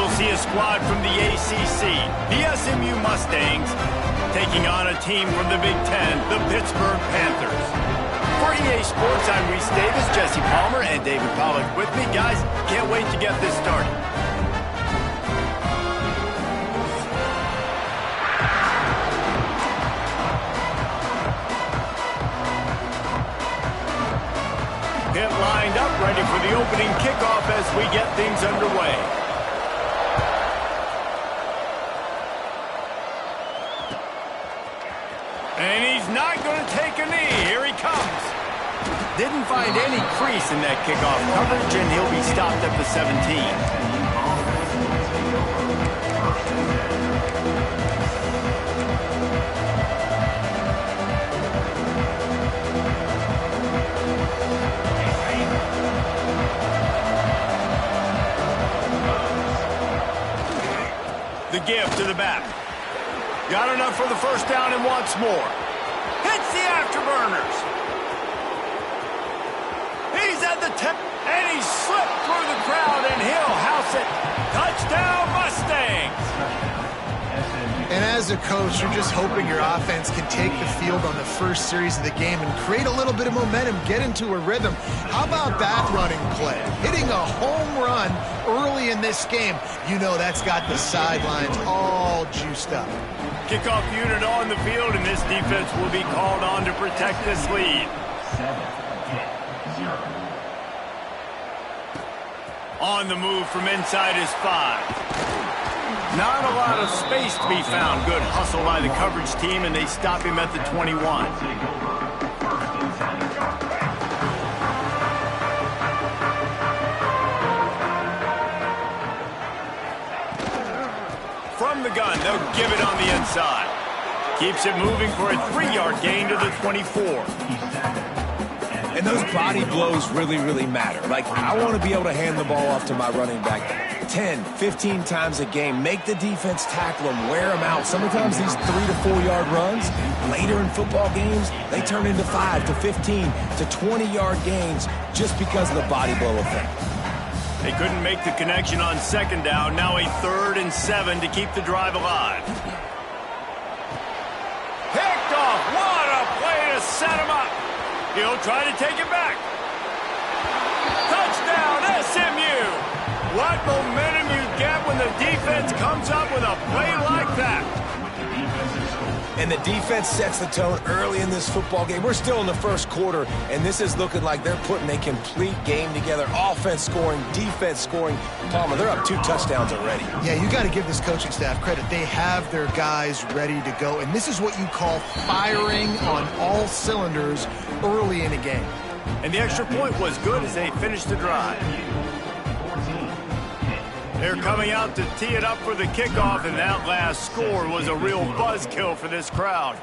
We'll see a squad from the ACC, the SMU Mustangs, taking on a team from the Big Ten, the Pittsburgh Panthers. For EA Sports, I'm Reese Davis, Jesse Palmer, and David Pollack with me. Guys, can't wait to get this started. Pitt lined up, ready for the opening kickoff as we get things underway. And he's not going to take a knee. Here he comes. Didn't find any crease in that kickoff coverage, and he'll be stopped at the 17. The give to the back. Got enough for the first down and wants more. Hits the afterburners. He's at the 10, and he slipped through the crowd, and he'll house it. Touchdown, Mustangs! And as a coach, you're just hoping your offense can take the field on the first series of the game and create a little bit of momentum, get into a rhythm. How about that running play? Hitting a home run early in this game. You know that's got the sidelines all juiced up. Kickoff unit on the field, and this defense will be called on to protect this lead. 7-0. On the move from inside his 5. Not a lot of space to be found. Good hustle by the coverage team, and they stop him at the 21. From the gun, they'll give it on the inside. Keeps it moving for a 3-yard gain to the 24. And those body blows really, really matter. Like, I want to be able to hand the ball off to my running back 10, 15 times a game. Make the defense tackle them, wear them out. Sometimes these 3 to 4 yard runs, later in football games, they turn into 5 to 15 to 20-yard gains just because of the body blow effect. They couldn't make the connection on second down. Now a 3rd and 7 to keep the drive alive. Picked off. What a play to set him up. He'll try to take it back. Touchdown, SMU. What momentum you get when the defense comes up with a play like that. And the defense sets the tone early in this football game. We're still in the first quarter, and this is looking like they're putting a complete game together. Offense scoring, defense scoring. Palmer, they're up 2 touchdowns already. Yeah, you got to give this coaching staff credit. They have their guys ready to go, and this is what you call firing on all cylinders early in a game. And the extra point was good as they finished the drive. They're coming out to tee it up for the kickoff, and that last score was a real buzzkill for this crowd.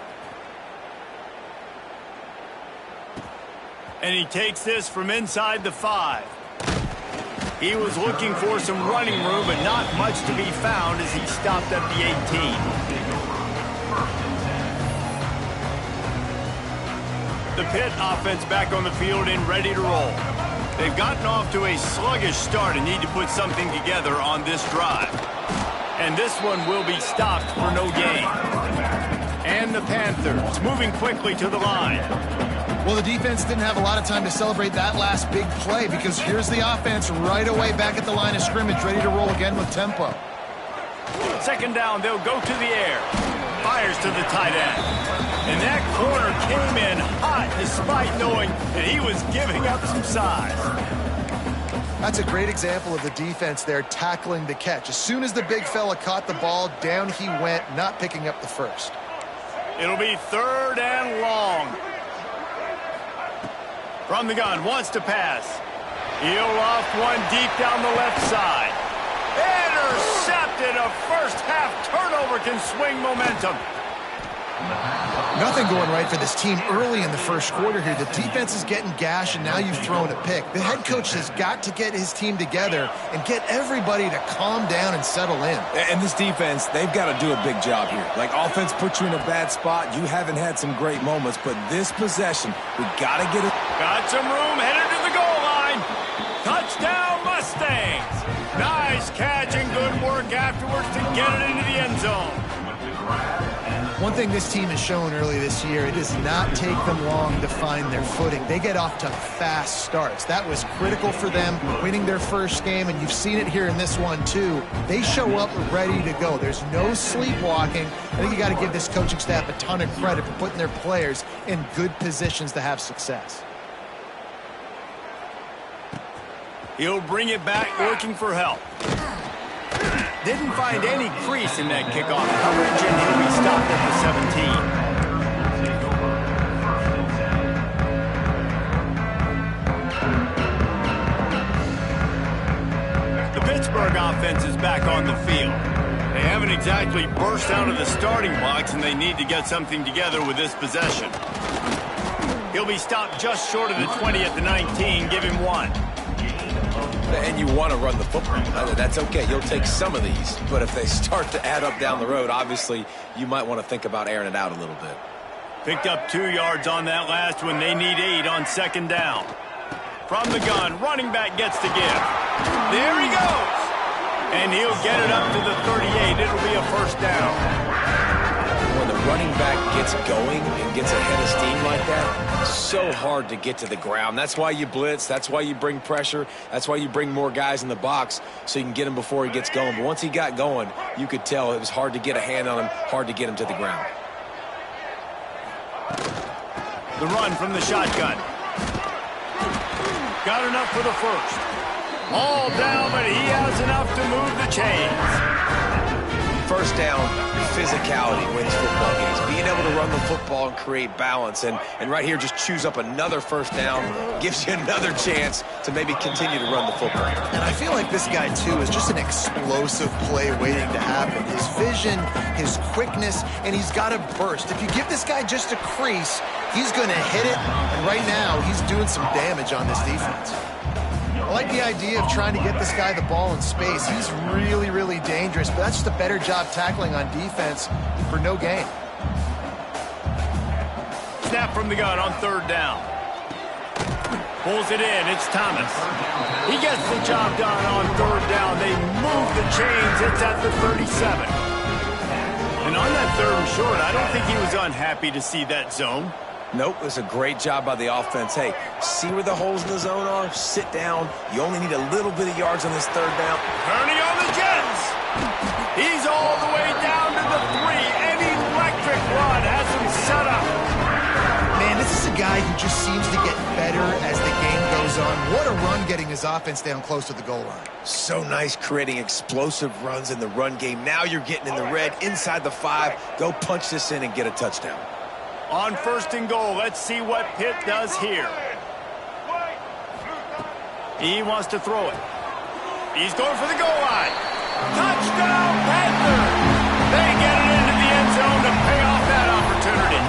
And he takes this from inside the 5. He was looking for some running room, but not much to be found as he stopped at the 18. The Pitt offense back on the field and ready to roll. They've gotten off to a sluggish start and need to put something together on this drive. And this one will be stopped for no gain. And the Panthers moving quickly to the line. Well, the defense didn't have a lot of time to celebrate that last big play because here's the offense right away back at the line of scrimmage, ready to roll again with tempo. Second down, they'll go to the air. Fires to the tight end. And that corner came in hot despite knowing that he was giving up some size. That's a great example of the defense there tackling the catch. As soon as the big fella caught the ball, down he went, not picking up the first. It'll be 3rd and long. From the gun, wants to pass. He'll off one deep down the left side. Intercepted. A first half turnover can swing momentum. Nothing going right for this team early in the first quarter here. The defense is getting gashed, and now you've thrown a pick. The head coach has got to get his team together and get everybody to calm down and settle in. And this defense, they've got to do a big job here. Like, offense puts you in a bad spot. You haven't had some great moments, but this possession, we got to get it. Got some room, headed to the goal line. Touchdown, Mustangs. Nice catch and good work afterwards to get it into the end zone. One thing this team has shown early this year, it does not take them long to find their footing. They get off to fast starts. That was critical for them winning their first game, and you've seen it here in this one too. They show up ready to go. There's no sleepwalking. I think you got to give this coaching staff a ton of credit for putting their players in good positions to have success. He'll bring it back, working for help. Didn't find any crease in that kickoff coverage, and he'll be stopped at the 17. The Pittsburgh offense is back on the field. They haven't exactly burst out of the starting blocks, and they need to get something together with this possession. He'll be stopped just short of the 20 at the 19. Give him one. And you want to run the football. That's okay. You'll take some of these. But if they start to add up down the road, obviously, you might want to think about airing it out a little bit. Picked up 2 yards on that last one. They need 8 on second down. From the gun, running back gets to give. There he goes. And he'll get it up to the 38. It'll be a first down. When the running back gets going and gets ahead of steam like that, it's so hard to get to the ground. That's why you blitz. That's why you bring pressure. That's why you bring more guys in the box so you can get him before he gets going. But once he got going, you could tell it was hard to get a hand on him, hard to get him to the ground. The run from the shotgun. Got enough for the first. All down, but he has enough to move the chains. First down, physicality wins football games. Being able to run the football and create balance. And right here, just choose up another first down, gives you another chance to maybe continue to run the football. And I feel like this guy, too, is just an explosive play waiting to happen. His vision, his quickness, and he's got a burst. If you give this guy just a crease, he's going to hit it. And right now, he's doing some damage on this defense. I like the idea of trying to get this guy the ball in space. He's really, really dangerous, but that's just a better job tackling on defense for no gain. Snap from the gun on third down. Pulls it in. It's Thomas. He gets the job done on third down. They move the chains. It's at the 37. And on that third and short, I don't think he was unhappy to see that zone. Nope, it was a great job by the offense. Hey, see where the holes in the zone are? Sit down. You only need a little bit of yards on this third down. Turning on the Jets. He's all the way down to the 3. An electric run has him set up. Man, this is a guy who just seems to get better as the game goes on. What a run getting his offense down close to the goal line. So nice creating explosive runs in the run game. Now you're getting in the red inside the 5. Go punch this in and get a touchdown. On first and goal, let's see what Pitt does here. He wants to throw it. He's going for the goal line. Touchdown, Panthers! They get it into the end zone to pay off that opportunity.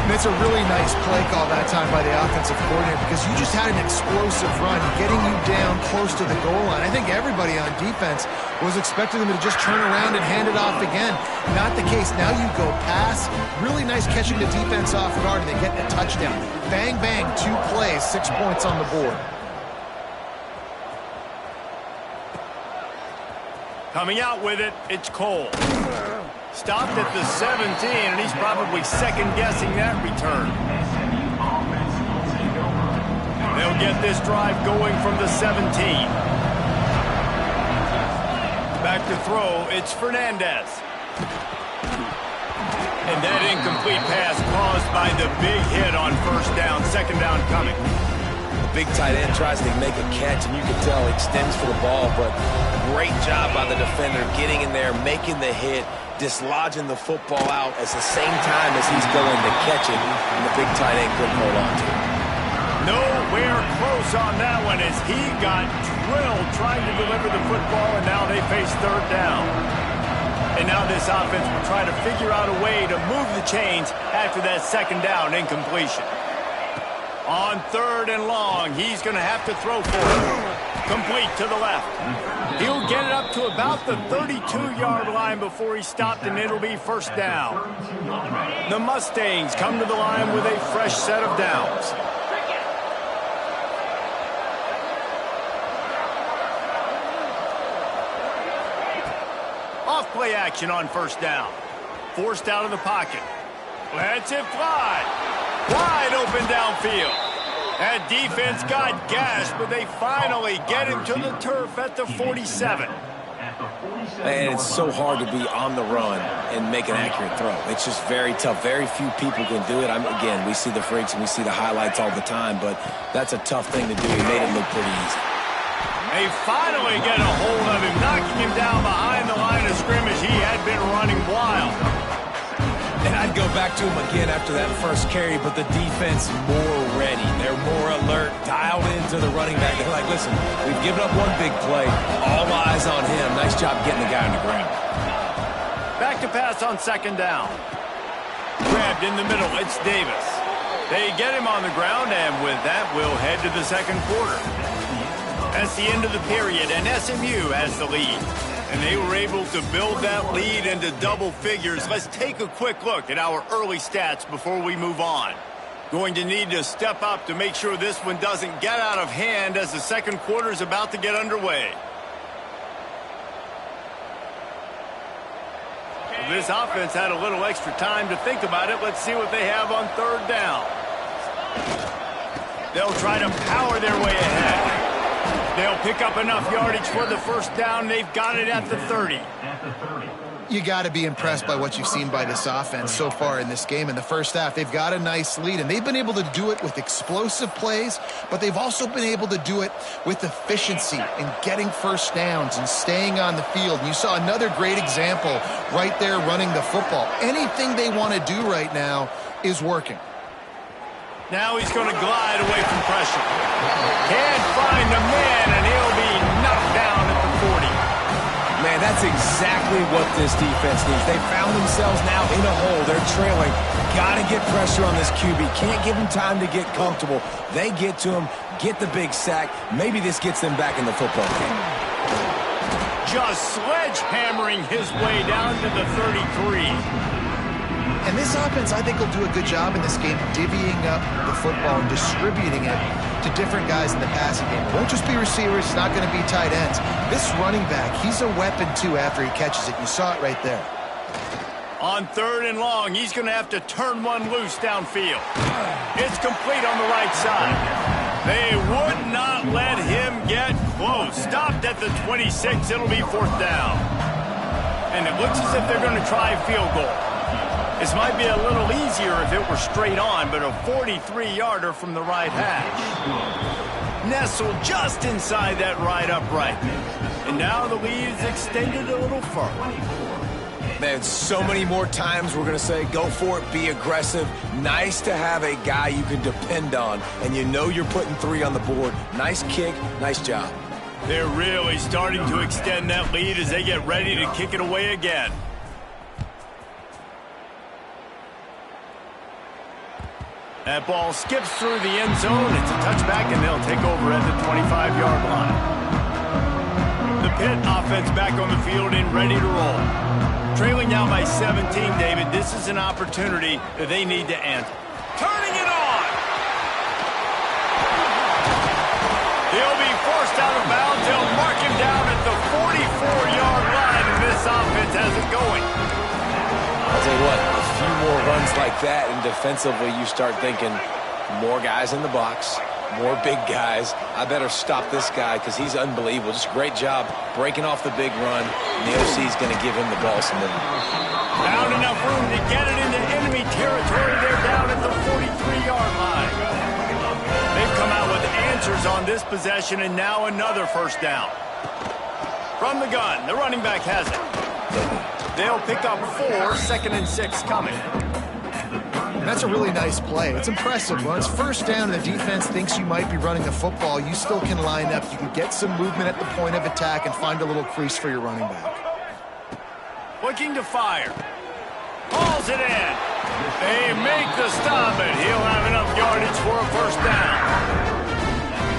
And it's a really nice play call that time by the offensive coordinator because you just had an explosive run getting you down close to the goal line. I think everybody on defense was expecting them to just turn around and hand it off again. Not the case. Now you go pass. Really nice catching the defense off guard, and they get a touchdown. Bang, bang, 2 plays, 6 points on the board. Coming out with it, it's Cole. Stopped at the 17, and he's probably second-guessing that return. They'll get this drive going from the 17. Back to throw, it's Fernandez. And that incomplete pass caused by the big hit on first down, second down coming. The big tight end tries to make a catch, and you can tell he extends for the ball, but great job by the defender getting in there, making the hit, dislodging the football out at the same time as he's going to catch it, and the big tight end couldn't hold on to it. Nowhere close on that one as he got drilled trying to deliver the football, and now they face third down. And now this offense will try to figure out a way to move the chains after that second down incompletion. On third and long, he's going to have to throw for it. Complete to the left. He'll get it up to about the 32-yard line before he's stopped, and it'll be first down. The Mustangs come to the line with a fresh set of downs. play action on first down. Forced out of the pocket. Lets it fly. Wide open downfield. That defense got gashed, but they finally get him to the turf at the 47. And it's so hard to be on the run and make an accurate throw. It's just very tough. Very few people can do it. Again, we see the freaks and we see the highlights all the time, but that's a tough thing to do. He made it look pretty easy. They finally get a hold of him, knocking him down behind the line of scrimmage. He had been running wild. And I'd go back to him again after that first carry, but the defense more ready. They're more alert, dialed into the running back. They're like, listen, we've given up one big play. All eyes on him. Nice job getting the guy on the ground. Back to pass on second down. Grabbed in the middle. It's Davis. They get him on the ground, and with that, we'll head to the second quarter. That's the end of the period, and SMU has the lead. And they were able to build that lead into double figures. Let's take a quick look at our early stats before we move on. Going to need to step up to make sure this one doesn't get out of hand as the second quarter is about to get underway. This offense had a little extra time to think about it. Let's see what they have on third down. They'll try to power their way ahead. They'll pick up enough yardage for the first down. They've got it at the 30. You got to be impressed by what you've seen by this offense so far in this game. In the first half, they've got a nice lead, and they've been able to do it with explosive plays, but they've also been able to do it with efficiency and getting first downs and staying on the field. And you saw another great example right there running the football. Anything they want to do right now is working. Now he's going to glide away from pressure. Can't find a man, and he'll be knocked down at the 40. Man, that's exactly what this defense needs. They found themselves now in a hole. They're trailing. Got to get pressure on this QB. Can't give him time to get comfortable. They get to him, get the big sack. Maybe this gets them back in the football game. Just sledgehammering his way down to the 33. And this offense, I think, will do a good job in this game divvying up the football and distributing it to different guys in the passing game. It won't just be receivers. It's not going to be tight ends. This running back, he's a weapon, too, after he catches it. You saw it right there. On third and long, he's going to have to turn one loose downfield. It's complete on the right side. They would not let him get close. Stopped at the 26. It'll be fourth down. And it looks as if they're going to try a field goal. This might be a little easier if it were straight on, but a 43-yarder from the right hash. Nestled just inside that right upright. And now the lead is extended a little further. Man, so many more times we're going to say, go for it, be aggressive. Nice to have a guy you can depend on, and you know you're putting 3 on the board. Nice kick, nice job. They're really starting to extend that lead as they get ready to kick it away again. That ball skips through the end zone. It's a touchback, and they'll take over at the 25-yard line. The Pitt offense back on the field and ready to roll. Trailing now by 17, David. This is an opportunity that they need to answer. Turning it on! He'll be forced out of bounds. They'll mark him down at the 44-yard line, and this offense has it going. I'll tell you what, a few more runs like that, and defensively you start thinking more guys in the box, more big guys. I better stop this guy because he's unbelievable. Just a great job breaking off the big run, and the OC is going to give him the ball some more. Found enough room to get it into enemy territory. They're down at the 43-yard line. They've come out with answers on this possession, and now another first down. From the gun, the running back has it. They'll pick up 4, second and 6 coming. That's a really nice play. It's impressive. When it's first down and the defense thinks you might be running the football, you still can line up. You can get some movement at the point of attack and find a little crease for your running back. Looking to fire. Hauls it in. They make the stop, and he'll have enough yardage for a first down.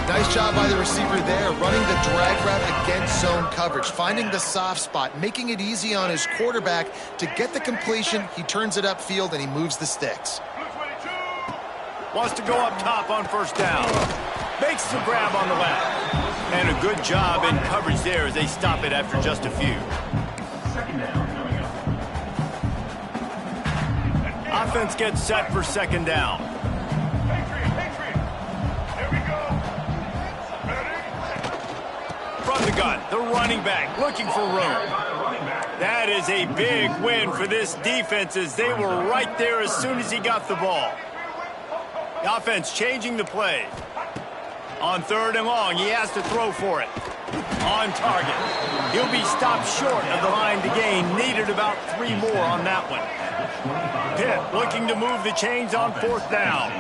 Nice job by the receiver there, running the drag route against zone coverage, finding the soft spot, making it easy on his quarterback to get the completion. He turns it upfield, and he moves the sticks. Wants to go up top on first down. Makes the grab on the left. And a good job in coverage there as they stop it after just a few. Second down. offense gets set for second down. From the gun, the running back looking for room. That is a big win for this defense as they were right there as soon as he got the ball. The offense changing the play. On third and long, he has to throw for it. On target. He'll be stopped short of the line to gain. Needed about 3 more on that one. Pitt looking to move the chains on fourth down.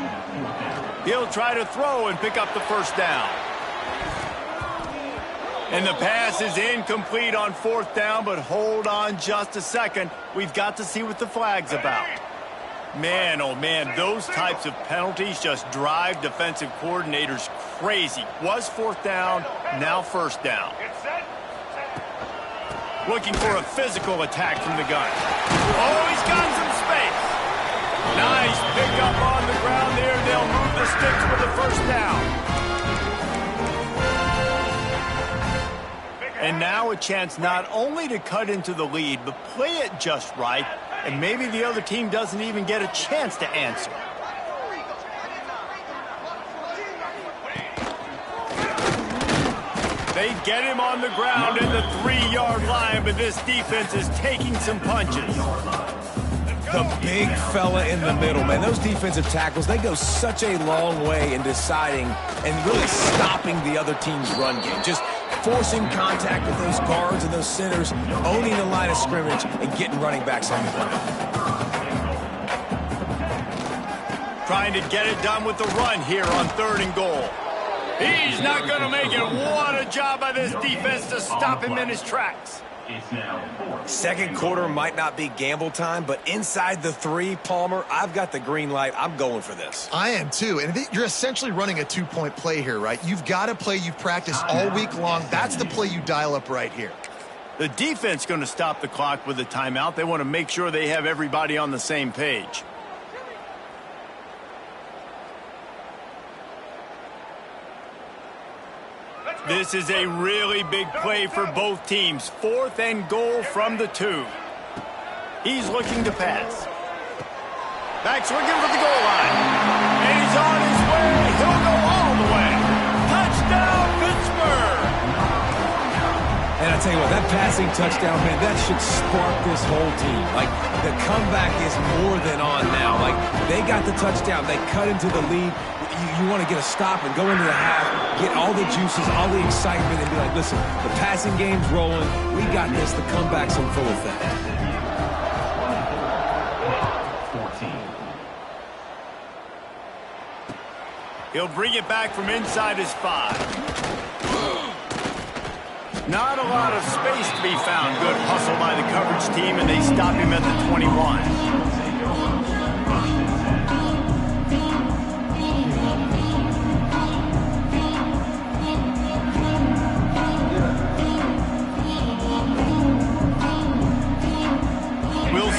He'll try to throw and pick up the first down. And the pass is incomplete on fourth down, but hold on just a second. We've got to see what the flag's about. Man, oh man, those types of penalties just drive defensive coordinators crazy. Was fourth down, now first down. Looking for a physical attack from the gun. Oh, he's got some space. Nice pickup on the ground there. They'll move the sticks for the first down. And now a chance not only to cut into the lead, but play it just right, and maybe the other team doesn't even get a chance to answer. They get him on the ground at the 3-yard line, but this defense is taking some punches. The big fella in the middle, man. Those defensive tackles, they go such a long way in deciding and really stopping the other team's run game. Just forcing contact with those guards and those centers, owning the line of scrimmage, and getting running backs on the ground. Trying to get it done with the run here on third and goal. He's not going to make it. What a job by this defense to stop him in his tracks. Second quarter might not be gamble time, but inside the 3, Palmer, I've got the green light. I'm going for this. I am too. And you're essentially running a 2-point play here, right? You've got a play you've practiced all week long. That's the play you dial up right here. The defense going to stop the clock with a timeout. They want to make sure they have everybody on the same page. This is a really big play for both teams. 4th and goal from the 2. He's looking to pass. Back's looking for the goal line. And he's on his way. He'll go all the way. Touchdown, Pittsburgh! And I tell you what, that passing touchdown, man, that should spark this whole team. Like, the comeback is more than on now. Like, they got the touchdown. They cut into the lead. You want to get a stop and go into the half, get all the juices, all the excitement, and be like, listen, the passing game's rolling. We got this. The comeback's in full effect. 14. He'll bring it back from inside his 5. Not a lot of space to be found. Good hustle by the coverage team, and they stop him at the 21.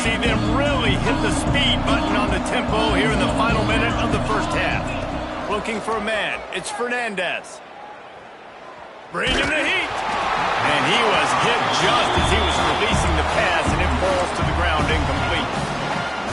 See them really hit the speed button on the tempo here in the final minute of the first half. Looking for a man. It's Fernandez. Bringing the heat. And he was hit just as he was releasing the pass, and it falls to the ground incomplete.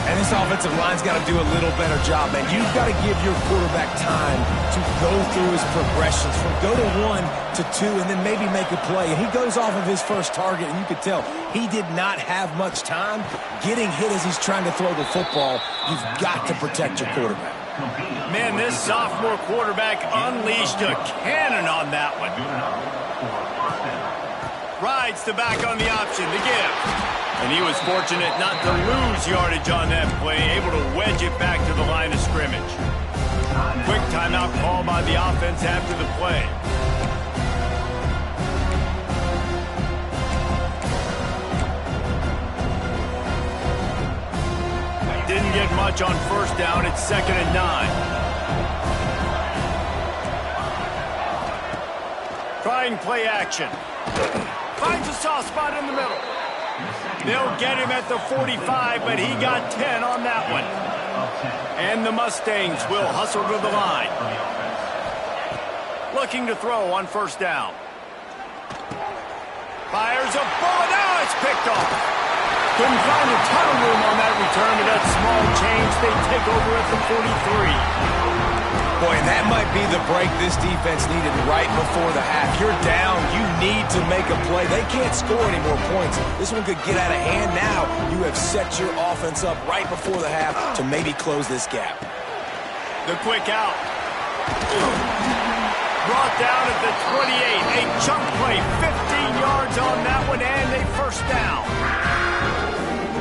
And this offensive line's got to do a little better job, man. You've got to give your quarterback time to go through his progressions from go to 1 to 2 and then maybe make a play. And he goes off of his first target, and you could tell he did not have much time getting hit as he's trying to throw the football. You've got to protect your quarterback. Man, this sophomore quarterback unleashed a cannon on that one. Rides the back on the option to give. And he was fortunate not to lose yardage on that play, able to wedge it back to the line of scrimmage. Quick timeout call by the offense after the play. Didn't get much on first down. It's 2nd and 9. Trying play action. Finds a soft spot in the middle. They'll get him at the 45, but he got 10 on that one. And the Mustangs will hustle to the line. Looking to throw on first down. Fires a bullet. Now it's picked off. Couldn't find a ton of room on that return, but that small change, they take over at the 43. Boy, that might be the break this defense needed right before the half. You're down. You need to make a play. They can't score any more points. This one could get out of hand now. You have set your offense up right before the half to maybe close this gap. The quick out. Brought down at the 28. A chunk play, 15 yards on that one, and a first down.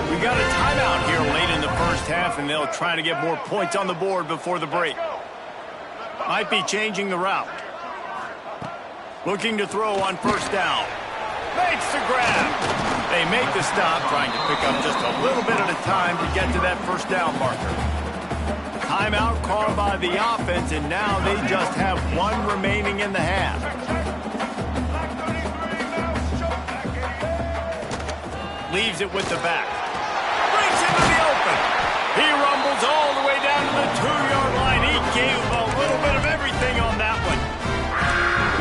We got a timeout here late in the first half, and they'll try to get more points on the board before the break. Might be changing the route. Looking to throw on first down. Makes the grab. They make the stop, trying to pick up just a little bit at a time to get to that first down marker. Timeout called by the offense, and now they just have one remaining in the half. Leaves it with the back. Brings it to the open. He rumbles all the way down to the 2-yard line. He gave a little bit of everything on that one.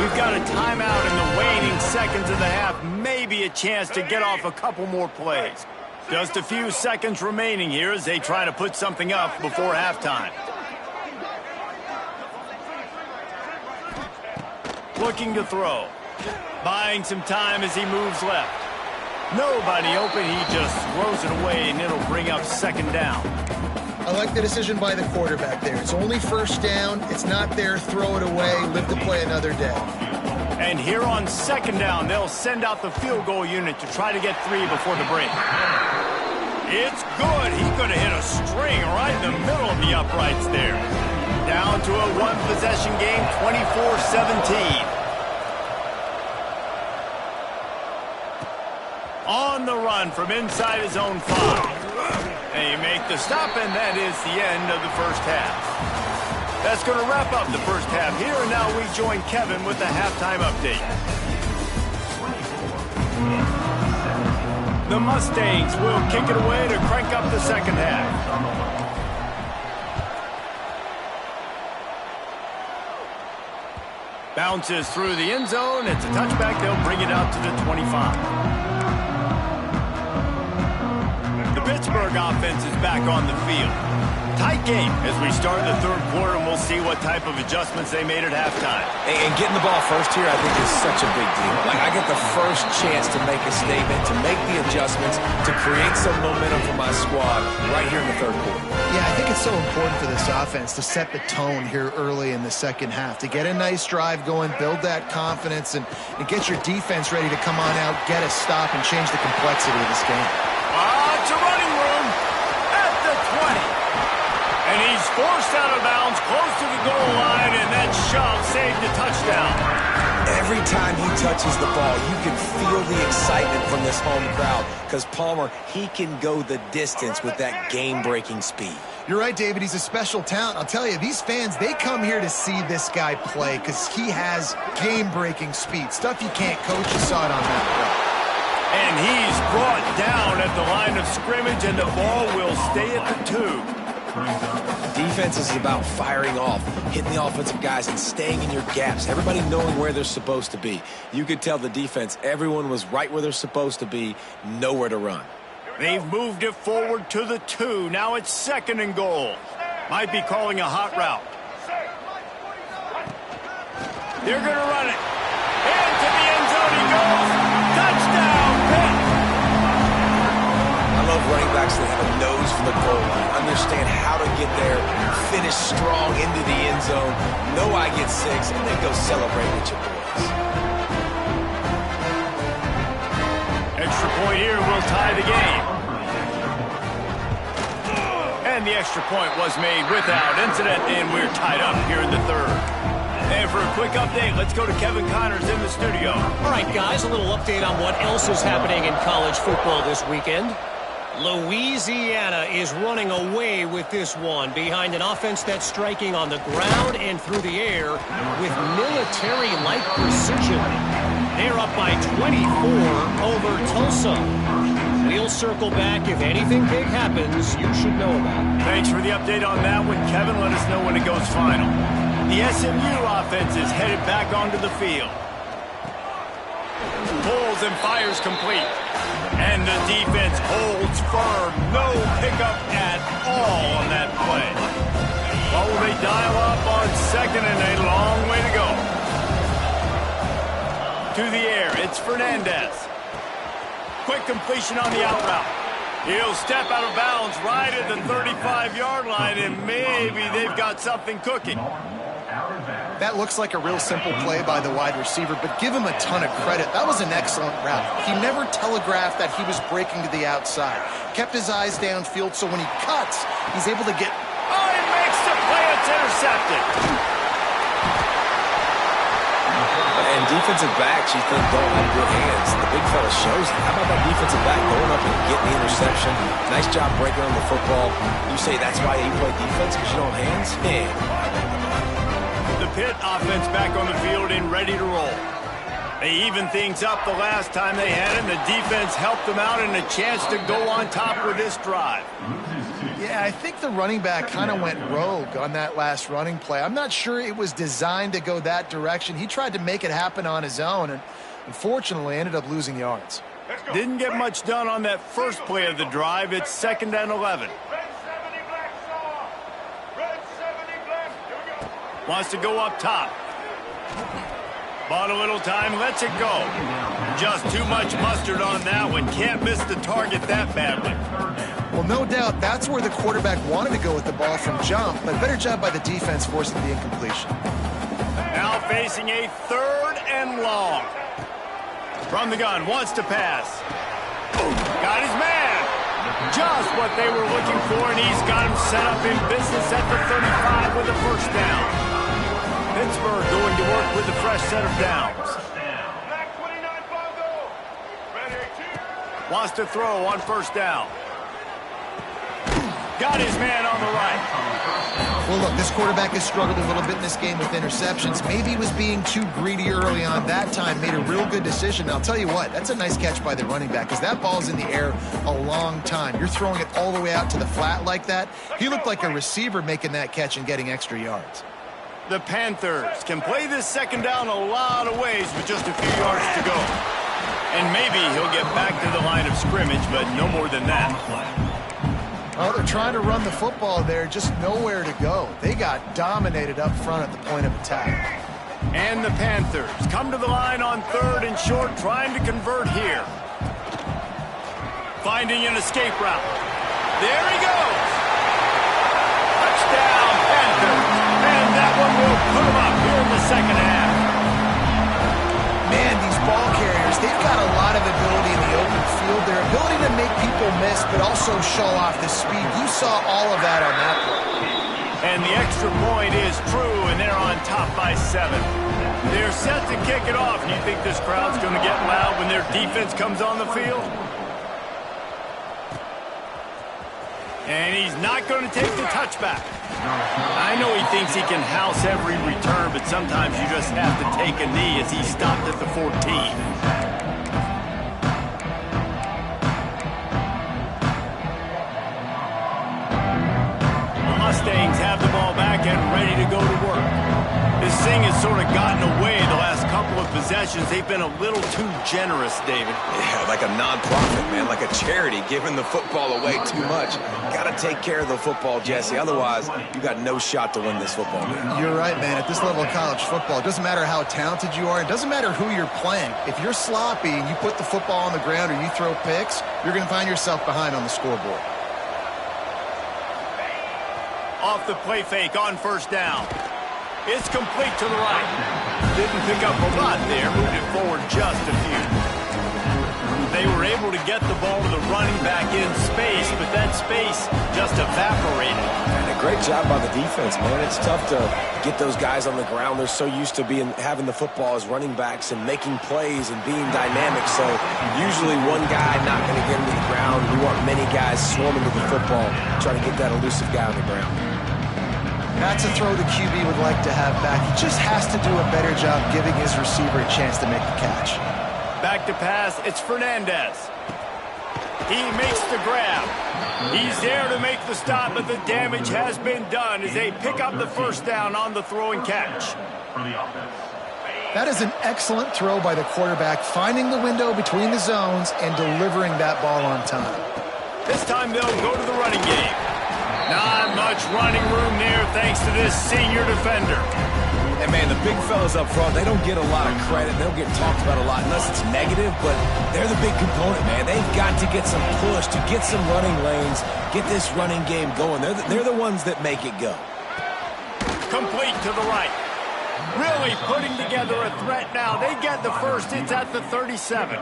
We've got a timeout in the waning seconds of the half. Maybe a chance to get off a couple more plays. Just a few seconds remaining here as they try to put something up before halftime. Looking to throw. Buying some time as he moves left. Nobody open. He just throws it away, and it'll bring up second down. I like the decision by the quarterback there. It's only first down. It's not there. Throw it away. Live to play another day. And here on second down, they'll send out the field goal unit to try to get 3 before the break. It's good. He could have hit a string right in the middle of the uprights there. Down to a one-possession game, 24-17. On the run from inside his own 5. They make the stop, and that is the end of the first half. That's going to wrap up the first half here, and now we join Kevin with the halftime update. The Mustangs will kick it away to crank up the second half. Bounces through the end zone. It's a touchback. They'll bring it out to the 25. The Pittsburgh offense is back on the field. Tight game as we start the third quarter, and we'll see what type of adjustments they made at halftime. And getting the ball first here, I think, is such a big deal. Like, I get the first chance to make a statement, to make the adjustments, to create some momentum for my squad right here in the third quarter. Yeah, I think it's so important for this offense to set the tone here early in the second half, to get a nice drive going, build that confidence, and get your defense ready to come on out, get a stop, and change the complexity of this game. It's a running room at the 20. And he's forced out of bounds close to the goal line, and that shove saved a touchdown. Every time he touches the ball, you can feel the excitement from this home crowd because Palmer, he can go the distance with that game-breaking speed. You're right, David. He's a special talent. I'll tell you, these fans, they come here to see this guy play because he has game-breaking speed. Stuff you can't coach. You saw it on that play. And he's brought down at the line of scrimmage, and the ball will stay at the 2. Defense is about firing off, hitting the offensive guys, and staying in your gaps. Everybody knowing where they're supposed to be. You could tell the defense, everyone was right where they're supposed to be, nowhere to run. They've moved it forward to the 2. Now it's second and goal. Might be calling a hot route. They're going to run it. Into the end zone he goes. Touchdown, Pitt. I love running backs that have a nose for the goal line, understand how to get there, finish strong into the end zone, know I get 6, and then go celebrate with your boys. Extra point here will tie the game. And the extra point was made without incident, and we're tied up here in the third. And for a quick update, let's go to Kevin Connors in the studio. All right, guys, a little update on what else is happening in college football this weekend. Louisiana is running away with this one behind an offense that's striking on the ground and through the air with military-like precision. They're up by 24 over Tulsa. We'll circle back. If anything big happens, you should know about it. Thanks for the update on that one, Kevin. Let us know when it goes final. The SMU offense is headed back onto the field. pulls and fires complete. And the defense holds firm. No pickup at all on that play. What will they dial up on second and a long way to go? To the air, it's Fernandez. Quick completion on the out route. He'll step out of bounds right at the 35-yard line, and maybe they've got something cooking. That looks like a real simple play by the wide receiver, but give him a ton of credit. That was an excellent route. He never telegraphed that he was breaking to the outside. Kept his eyes downfield, so when he cuts, he's able to get... Oh, he makes the play. It's intercepted. And defensive backs, you think, don't have good hands. The big fella shows it. How about that defensive back going up and getting the interception? Nice job breaking on the football. You say that's why you play defense, because you don't have hands? Man. The Pitt offense back on the field and ready to roll. They evened things up the last time they had it, and the defense helped them out and a chance to go on top with this drive. Yeah, I think the running back kind of went rogue on that last running play. I'm not sure it was designed to go that direction. He tried to make it happen on his own, and unfortunately ended up losing yards. Didn't get much done on that first play of the drive. It's 2nd and 11. Wants to go up top. Bought a little time, lets it go. Just too much mustard on that one. Can't miss the target that badly. Well, no doubt that's where the quarterback wanted to go with the ball from jump, but better job by the defense forcing the incompletion. Now facing a 3rd and long. From the gun, wants to pass. Got his man. Just what they were looking for, and he's got him set up in business at the 35 with a first down. Pittsburgh going to work with a fresh set of downs. Wants to throw on 1st down. Got his man on the right. Well, look, this quarterback has struggled a little bit in this game with interceptions. Maybe he was being too greedy early on. That time made a real good decision. I'll tell you what, that's a nice catch by the running back because that ball's in the air a long time. You're throwing it all the way out to the flat like that. He looked like a receiver making that catch and getting extra yards. The Panthers can play this 2nd down a lot of ways with just a few yards to go. And maybe he'll get back to the line of scrimmage, but no more than that. Oh, they're trying to run the football there, just nowhere to go. They got dominated up front at the point of attack. And the Panthers come to the line on 3rd and short, trying to convert here. Finding an escape route. There he goes. Touchdown, Panthers. And that one will put them up here in the 2nd half. Man, these ball carriers, they've got a lot of ability in the open field. Their ability to make people miss, but also show off the speed. You saw all of that on that play. And the extra point is true, and they're on top by 7. They're set to kick it off. You think this crowd's going to get loud when their defense comes on the field? And he's not going to take the touchback. I know he thinks he can house every return, but sometimes you just have to take a knee as he stopped at the 14. The Mustangs have the ball back and ready to go to work. This thing has sort of gotten away the last couple of possessions. They've been a little too generous, David. Yeah, like a non-profit, man, like a charity, giving the football away too much. Got to take care of the football, Jesse. Otherwise, you got no shot to win this football game. You're right, man. At this level of college football, it doesn't matter how talented you are. It doesn't matter who you're playing. If you're sloppy and you put the football on the ground or you throw picks, you're going to find yourself behind on the scoreboard. Off the play fake on 1st down. It's complete to the right. Didn't pick up a lot there. Moved it forward just a few. They were able to get the ball to the running back in space, but that space just evaporated. And a great job by the defense, man. It's tough to get those guys on the ground. They're so used to having the football as running backs and making plays and being dynamic. So usually one guy not going to get him to the ground. We want many guys swarming to the football, trying to get that elusive guy on the ground. That's a throw the QB would like to have back. He just has to do a better job giving his receiver a chance to make the catch. Back to pass, it's Fernandez. He makes the grab. He's there to make the stop, but the damage has been done as they pick up the 1st down on the throw and catch. That is an excellent throw by the quarterback, finding the window between the zones and delivering that ball on time. This time they'll go to the running game. Not much running room there thanks to this senior defender. And, man, the big fellas up front, they don't get a lot of credit. They don't get talked about a lot unless it's negative, but they're the big component, man. They've got to get some push, to get some running lanes, get this running game going. They're the ones that make it go. Complete to the right. Really putting together a threat now. They get the first. It's at the 37.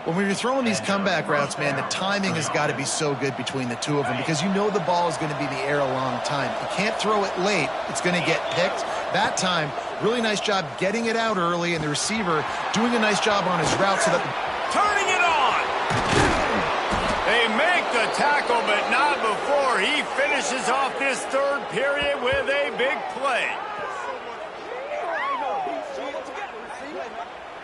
When you're throwing these comeback routes, man, the timing has got to be so good between the two of them because you know the ball is going to be in the air a long time. You can't throw it late. It's going to get picked. That time, really nice job getting it out early, and the receiver doing a nice job on his route so that... Turning it on! They make the tackle, but not before he finishes off this third period with a big play.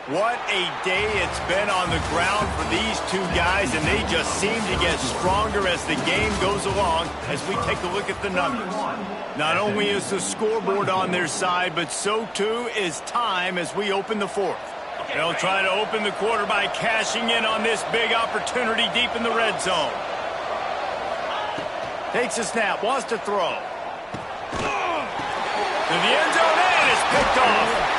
What a day it's been on the ground for these two guys, and they just seem to get stronger as the game goes along as we take a look at the numbers. Not only is the scoreboard on their side, but so too is time as we open the fourth. They'll try to open the quarter by cashing in on this big opportunity deep in the red zone. Takes a snap, wants to throw. To the end zone, and it's picked off.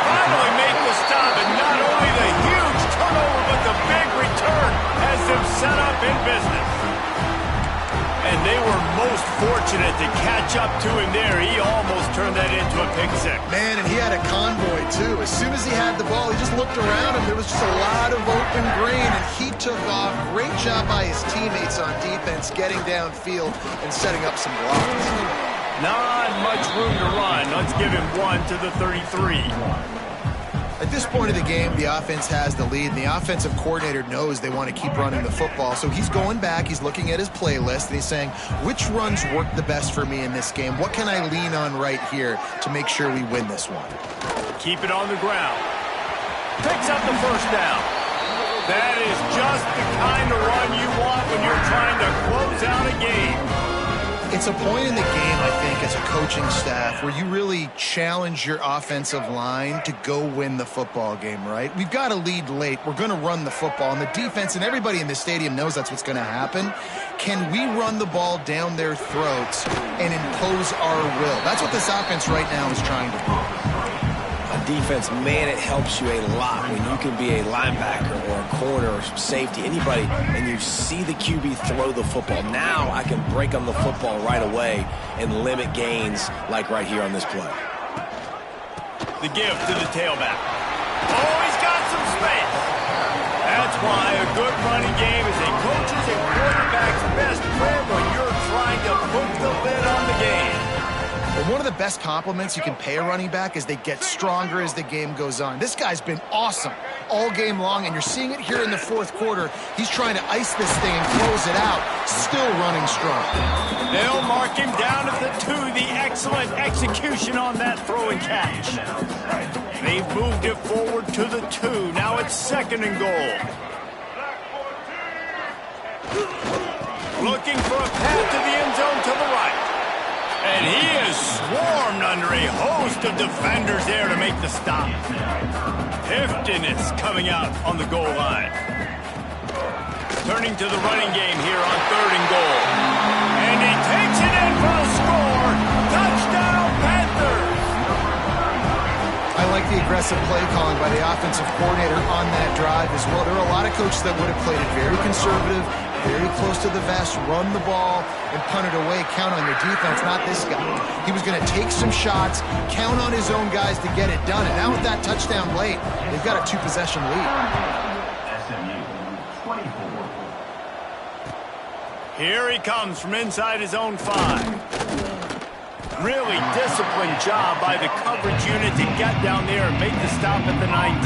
Finally make the stop, and not only the huge turnover, but the big return has them set up in business. And they were most fortunate to catch up to him there. He almost turned that into a pick six. Man, and he had a convoy, too. As soon as he had the ball, he just looked around him. There was just a lot of open green, and he took off. Great job by his teammates on defense, getting downfield and setting up some blocks. Not much room to run. Let's give him one to the 33. At this point of the game, the offense has the lead, and the offensive coordinator knows they want to keep running the football. So he's going back, he's looking at his playlist, and he's saying, which runs work the best for me in this game? What can I lean on right here to make sure we win this one? Keep it on the ground. Picks up the first down. That is just the kind of run you want when you're trying to close out a game. It's a point in the game, I think, as a coaching staff where you really challenge your offensive line to go win the football game, right? We've got a lead late. We're going to run the football, and the defense and everybody in the stadium knows that's what's going to happen. Can we run the ball down their throats and impose our will? That's what this offense right now is trying to do. Defense, man, it helps you a lot when you can be a linebacker or a corner or safety, anybody, and you see the QB throw the football. Now I can break on the football right away and limit gains like right here on this play. The give to the tailback. Oh, he's got some space. That's why a good running game is a coach's and quarterback's best friend when you're trying to put the lid on the game. But one of the best compliments you can pay a running back is they get stronger as the game goes on. This guy's been awesome all game long, and you're seeing it here in the fourth quarter. He's trying to ice this thing and close it out, still running strong. They'll mark him down at the 2. The excellent execution on that throw and catch. They've moved it forward to the 2. Now it's 2nd and goal. Looking for a path to the end zone to the right. And he is swarmed under a host of defenders there to make the stop. Heftiness coming out on the goal line. Turning to the running game here on 3rd and goal. And he takes it in for a score. Touchdown, Panthers! I like the aggressive play calling by the offensive coordinator on that drive as well. There are a lot of coaches that would have played it very conservative, very close to the vest, run the ball, and punt it away, count on your defense. Not this guy. He was going to take some shots, count on his own guys to get it done. And now with that touchdown late, they've got a 2-possession lead. SMU 24. Here he comes from inside his own 5. Really disciplined job by the coverage unit to get down there and make the stop at the 19.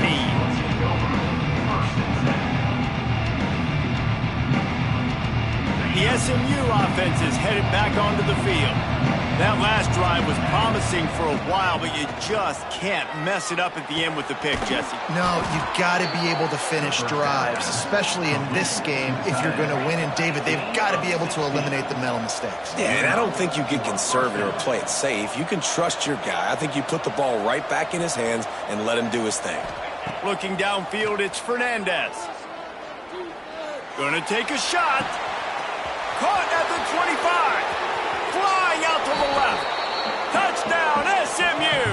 The SMU offense is headed back onto the field. That last drive was promising for a while, but you just can't mess it up at the end with the pick, Jesse. No, you've got to be able to finish drives, especially in this game if you're going to win. And, David, they've got to be able to eliminate the mental mistakes. Yeah, and I don't think you get conservative or play it safe. You can trust your guy. I think you put the ball right back in his hands and let him do his thing. Looking downfield, it's Fernandez. Gonna take a shot. Caught at the 25. Flying out to the left. Touchdown, SMU.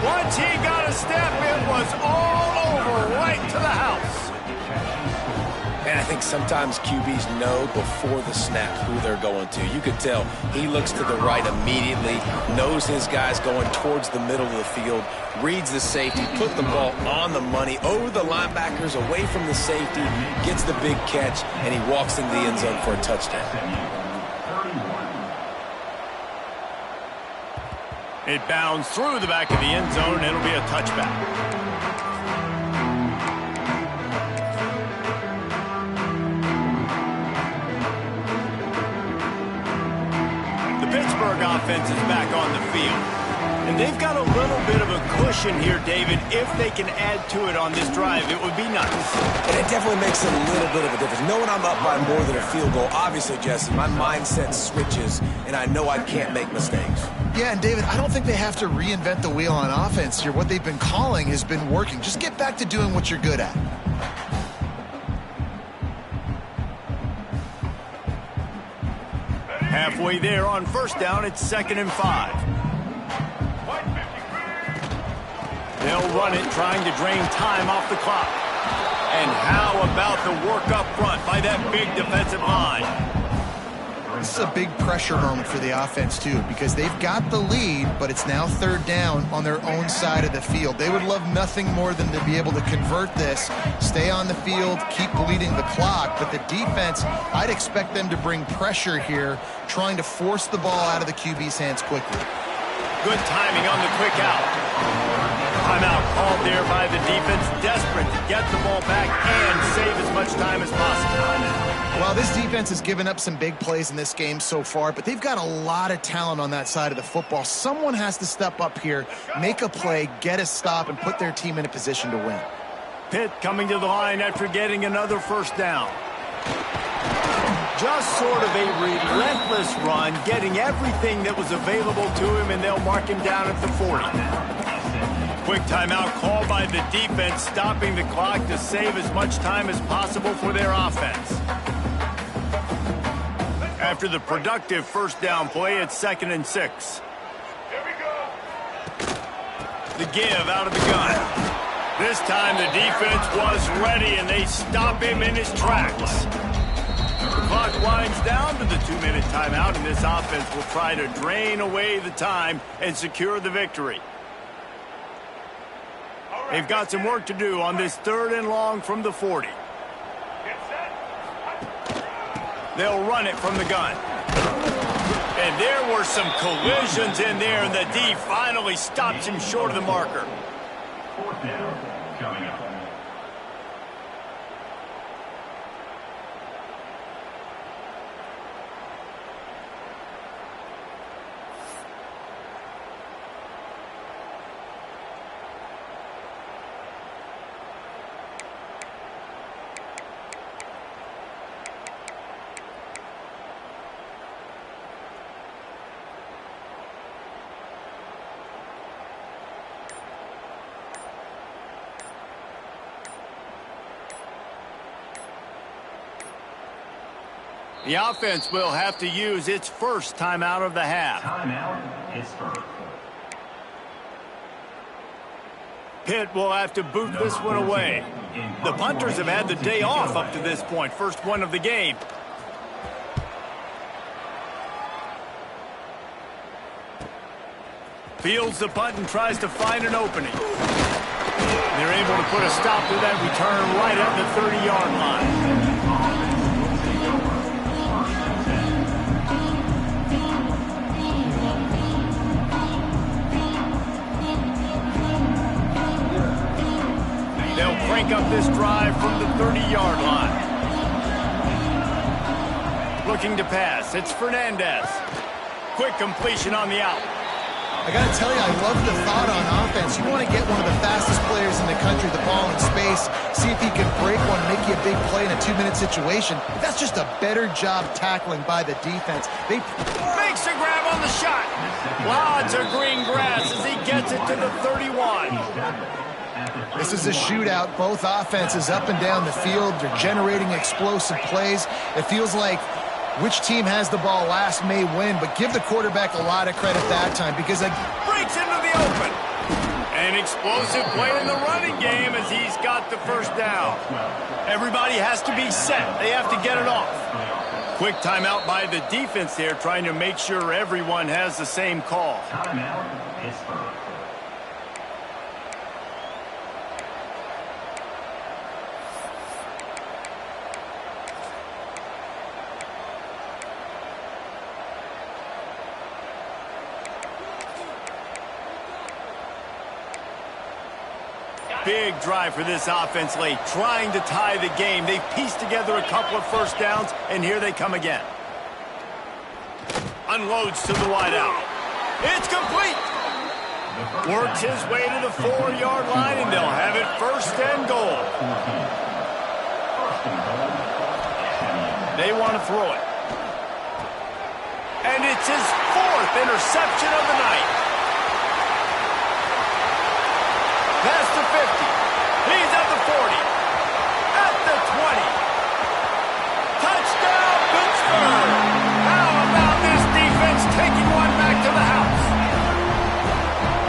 Once he got a step, it was all over, right to the house. And I think sometimes QBs know before the snap who they're going to. You could tell he looks to the right immediately, knows his guy's going towards the middle of the field, reads the safety, put the ball on the money, over the linebackers, away from the safety, gets the big catch, and he walks into the end zone for a touchdown. It bounds through the back of the end zone, and it'll be a touchback. The Pittsburgh offense is back on the field. And they've got a little bit of a cushion here, David. If they can add to it on this drive, it would be nice. And it definitely makes a little bit of a difference. Knowing I'm up by more than a field goal, obviously, Jesse, my mindset switches, and I know I can't make mistakes. Yeah, and David, I don't think they have to reinvent the wheel on offense here. What they've been calling has been working. Just get back to doing what you're good at. Halfway there on first down, it's 2nd and 5. They'll run it, trying to drain time off the clock. And how about the work up front by that big defensive line? This is a big pressure moment for the offense, too, because they've got the lead, but it's now 3rd down on their own side of the field. They would love nothing more than to be able to convert this, stay on the field, keep bleeding the clock. But the defense, I'd expect them to bring pressure here, trying to force the ball out of the QB's hands quickly. Good timing on the quick out. Timeout called there by the defense, desperate to get the ball back and save as much time as possible. Well, this defense has given up some big plays in this game so far, but they've got a lot of talent on that side of the football. Someone has to step up here, make a play, get a stop, and put their team in a position to win. Pitt coming to the line after getting another first down. Just sort of a relentless run, getting everything that was available to him, and they'll mark him down at the 40. Quick timeout called by the defense, stopping the clock to save as much time as possible for their offense. After the productive first down play, it's 2nd and 6. The give out of the gun. This time the defense was ready, and they stop him in his tracks. The clock winds down to the 2-minute timeout, and this offense will try to drain away the time and secure the victory. They've got some work to do on this 3rd and long from the 40. They'll run it from the gun. And there were some collisions in there, and the D finally stops him short of the marker. 4th down coming up. The offense will have to use its first timeout of the half. Timeout, Pittsburgh. Pitt will have to boot this one away. The punters have had the day off up to this point. First one of the game. Fields the punt and tries to find an opening. They're able to put a stop to that return right at the 30-yard line. They'll crank up this drive from the 30-yard line. Looking to pass. It's Fernandez. Quick completion on the out. I got to tell you, I love the thought on offense. You want to get one of the fastest players in the country the ball in space, see if he can break one, make you a big play in a 2-minute situation. But that's just a better job tackling by the defense. They makes a grab on the shot. Lots of green grass as he gets it to the 31. This is a shootout. Both offenses up and down the field. They're generating explosive plays. It feels like which team has the ball last may win, but give the quarterback a lot of credit that time because it breaks into the open. An explosive play in the running game as he's got the first down. Everybody has to be set. They have to get it off. Quick timeout by the defense there, trying to make sure everyone has the same call. Timeout, Pittsburgh. Big drive for this offense late, trying to tie the game. They've pieced together a couple of first downs, and here they come again. Unloads to the wideout. It's complete. Works his way to the 4-yard line, and they'll have it first and goal. They want to throw it. And it's his 4th interception of the night. Past the 50. He's at the 40. At the 20. Touchdown, Pittsburgh! How about this defense taking one back to the house?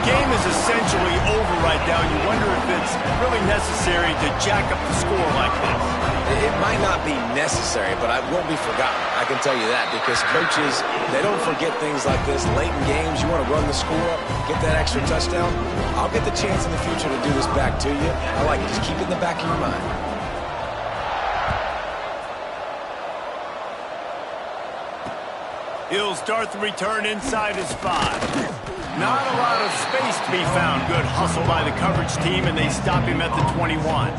Game is essentially over right now. You wonder if it's really necessary to jack up the score like this. It might not be necessary, but it won't be forgotten. I can tell you that because coaches, they don't forget things like this. Late in games, you want to run the score up, get that extra touchdown. I'll get the chance in the future to do this back to you. I like it. Just keep it in the back of your mind. He'll start the return inside his 5. Not a lot of space to be found. Good hustle by the coverage team, and they stop him at the 21.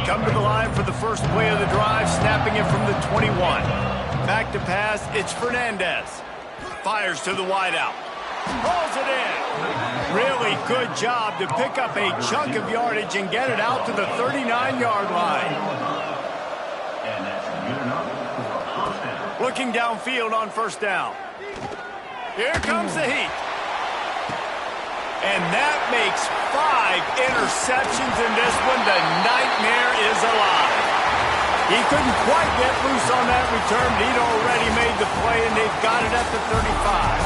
Come to the line for the first play of the drive, snapping it from the 21. Back to pass, it's Fernandez. Fires to the wideout. Pulls it in. Really good job to pick up a chunk of yardage and get it out to the 39-yard line. Looking downfield on first down. Here comes the heat. And that makes 5 interceptions in this one. The nightmare is alive. He couldn't quite get loose on that return, but he'd already made the play, and they've got it at the 35.